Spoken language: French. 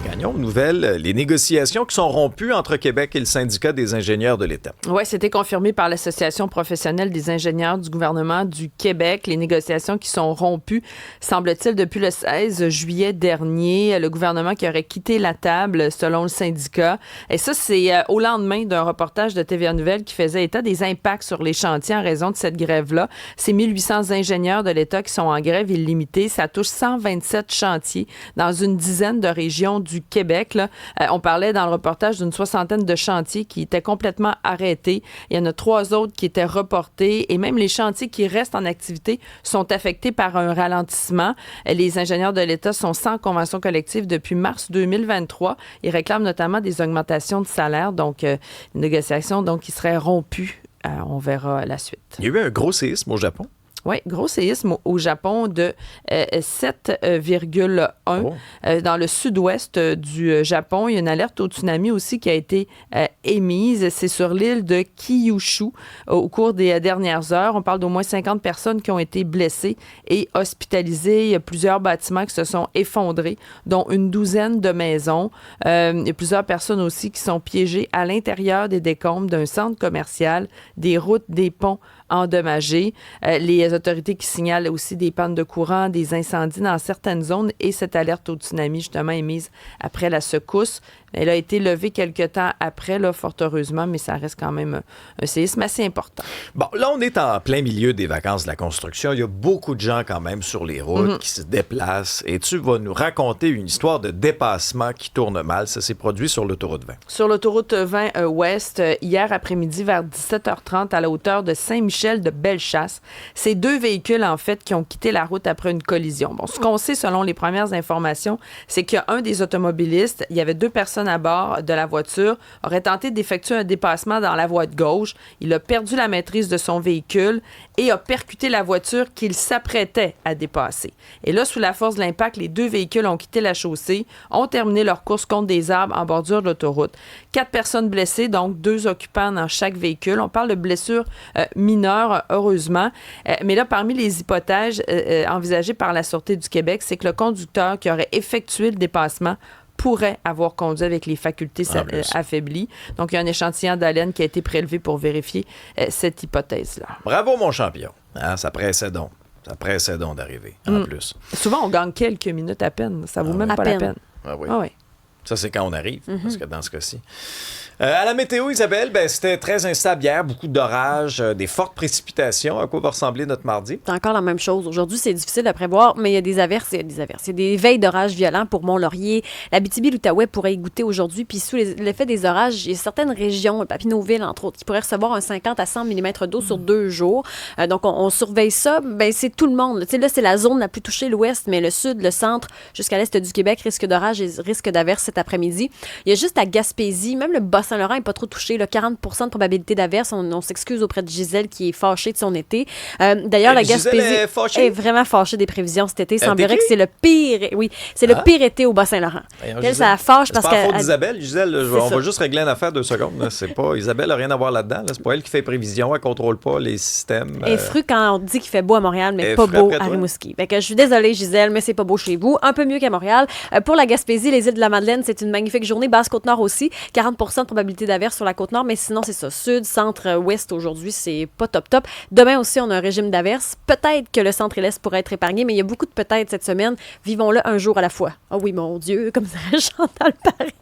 Marie Gagnon, nouvelle, les négociations qui sont rompues entre Québec et le syndicat des ingénieurs de l'État. Oui, c'était confirmé par l'Association professionnelle des ingénieurs du gouvernement du Québec. Les négociations qui sont rompues, semble-t-il, depuis le 16 juillet dernier. Le gouvernement qui aurait quitté la table, selon le syndicat. Et ça, c'est au lendemain d'un reportage de TVA Nouvelles qui faisait état des impacts sur les chantiers en raison de cette grève-là. C'est 1800 ingénieurs de l'État qui sont en grève illimitée. Ça touche 127 chantiers dans une dizaine de régions du Québec. Là. On parlait dans le reportage d'une soixantaine de chantiers qui étaient complètement arrêtés. Il y en a 3 autres qui étaient reportés et même les chantiers qui restent en activité sont affectés par un ralentissement. Les ingénieurs de l'État sont sans convention collective depuis mars 2023. Ils réclament notamment des augmentations de salaire, donc une négociation donc, qui serait rompue. On verra la suite. Il y a eu un gros séisme au Japon. Oui, gros séisme au Japon de 7,1 dans le sud-ouest du Japon. Il y a une alerte au tsunami aussi qui a été émise. C'est sur l'île de Kyushu au cours des dernières heures. On parle d'au moins 50 personnes qui ont été blessées et hospitalisées. Il y a plusieurs bâtiments qui se sont effondrés, dont une douzaine de maisons. Il y a plusieurs personnes aussi qui sont piégées à l'intérieur des décombres d'un centre commercial, des routes, des ponts endommagés. Les autorités qui signalent aussi des pannes de courant, des incendies dans certaines zones et cette alerte au tsunami, justement, émise après la secousse. Elle a été levée quelque temps après, là, fort heureusement, mais ça reste quand même un séisme assez important. Bon, là, on est en plein milieu des vacances de la construction. Il y a beaucoup de gens quand même sur les routes qui se déplacent. Et tu vas nous raconter une histoire de dépassement qui tourne mal. Ça s'est produit sur l'autoroute 20. Sur l'autoroute 20 Ouest, hier après-midi, vers 17h30, à la hauteur de Saint-Michel de Bellechasse, c'est 2 véhicules, en fait, qui ont quitté la route après une collision. Bon, ce qu'on sait, selon les premières informations, c'est qu'il y a un des automobilistes, il y avait 2 personnes à bord de la voiture, aurait tenté d'effectuer un dépassement dans la voie de gauche. Il a perdu la maîtrise de son véhicule et a percuté la voiture qu'il s'apprêtait à dépasser. Et là, sous la force de l'impact, les 2 véhicules ont quitté la chaussée, ont terminé leur course contre des arbres en bordure de l'autoroute. 4 personnes blessées, donc 2 occupants dans chaque véhicule. On parle de blessures mineures, heureusement. Mais là, parmi les hypothèses envisagées par la Sûreté du Québec, c'est que le conducteur qui aurait effectué le dépassement pourrait avoir conduit avec les facultés affaiblies. Donc, il y a un échantillon d'haleine qui a été prélevé pour vérifier cette hypothèse-là. Bravo, mon champion. Hein, ça pressait donc. Ça pressait donc d'arriver, en plus. Souvent, on gagne quelques minutes à peine. Ça vaut même pas la peine. Ah oui. Ah oui. Ça, c'est quand on arrive, parce que dans ce cas-ci. À la météo, Isabelle, c'était très instable hier, beaucoup d'orages, des fortes précipitations. À quoi va ressembler notre mardi? C'est encore la même chose. Aujourd'hui, c'est difficile à prévoir, mais il y a des averses. Il y a des veilles d'orages violents pour Mont-Laurier. L'Abitibi, l'Outaouais pourrait y goûter aujourd'hui. Puis sous l'effet des orages, il y a certaines régions, Papineauville, entre autres, qui pourraient recevoir un 50 à 100 mm d'eau sur 2 jours. Donc, on surveille ça. C'est tout le monde. Tu sais, là, c'est la zone la plus touchée, l'Ouest, mais le Sud, le Centre, jusqu'à l'Est du Québec, risque d'orage et risque d'averse cet après-midi. Il y a juste la Gaspésie, même le Bas-Saint-Laurent n'est pas trop touché. Là, 40 % de probabilité d'averse. On s'excuse auprès de Gisèle qui est fâchée de son été. D'ailleurs, la Gaspésie est vraiment fâchée des prévisions cet été. Il semblerait que c'est le pire. Oui, c'est le pire été au Bas-Saint-Laurent. Elle, ça la fâche parce que. C'est pas la faute d'Isabelle. Gisèle, on va juste régler une affaire 2 secondes. Là. C'est pas Isabelle n'a rien à voir là-dedans. Là. C'est pas elle qui fait prévision. Elle contrôle pas les systèmes. Elle est fru quand on dit qu'il fait beau à Montréal, mais pas beau à Rimouski. Fait que je suis désolée, Gisèle, mais c'est pas beau chez vous. Un peu mieux qu'à Montréal. Pour la Gaspésie, les îles de la Madeleine, c'est une magnifique journée. Basse-Côte-Nord aussi. 40 % de probabilité d'averse sur la Côte-Nord, mais sinon, c'est ça. Sud, centre, ouest, aujourd'hui, c'est pas top. Demain aussi, on a un régime d'averse. Peut-être que le centre et l'est pourraient être épargnés, mais il y a beaucoup de peut-être cette semaine. Vivons-le un jour à la fois. Ah oui, mon Dieu, comme ça, Chantal Paris.